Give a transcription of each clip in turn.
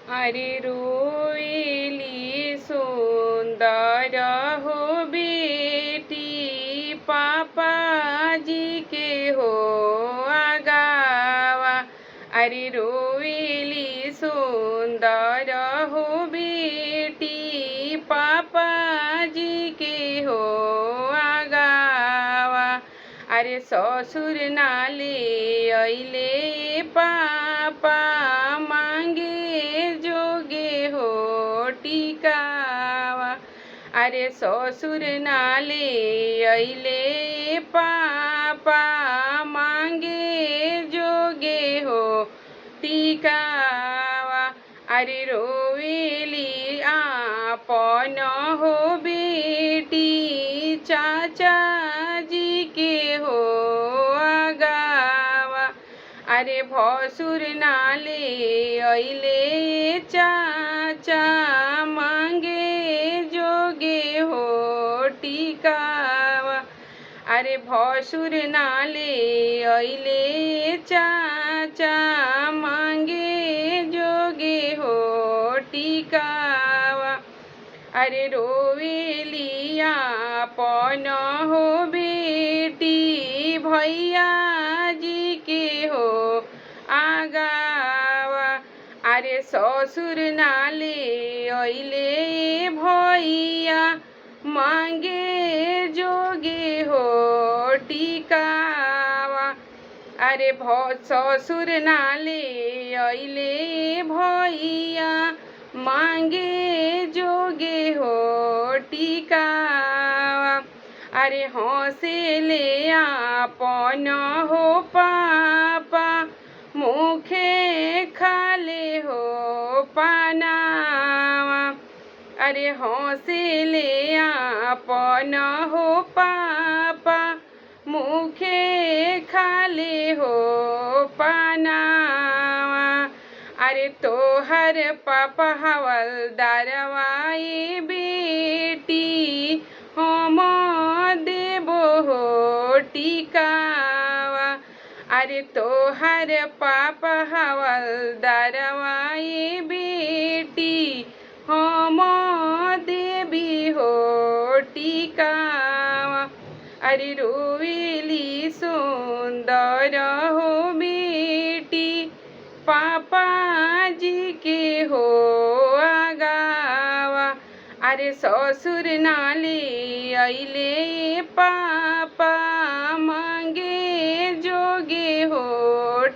अरे रोएली सुंदर हो बेटी पापा जी के हो आगावा। अरे रोएली सुंदर हो बेटी पापा जी के हो आगावा। अरे ससुर नाले अइले पापा मांगे जोगे हो टिकावा। अरे ससुर नाले अइले पापा मांगे जोगे हो टिकावा। अरे रोवेली आपन हो बेटी चाचा जी के हो आगावा। अरे भसुर नाले अइले चाचा मांगे जोगे हो टिकावा। अरे भसुर नाले अइले चाचा मांगे जोगे हो टिकावा। अरे रोवेली आपन हो बेटी भैया जी के हो आगावा। अरे ससुर नाले अइले भैया मांगे जोगे हो टिकावा। अरे ससुर नाले अइले भैया मांगे जोगे हो टिकावा। अरे हंसेले आपन हो पापा मुखे खाले हो पानावा। अरे हंसेले आपन हो पापा मुखे खाले हो पानावा। अरे तोहर पापा हवलदारवाई बेटी हम देबो हो टिकावा। अरे तोहर पापा हवलदारवाई बेटी हम देबी हो टिकावा। अरे रोवेली सुंदर हो बेटी पापा जी के हो आगावा। अरे ससुर नाले अइले पापा मांगे जोगे हो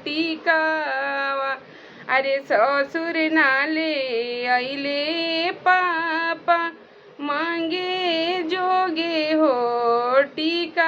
टिकावा। अरे ससुर नाले अइले पापा मांगे जोगे हो टिकावा।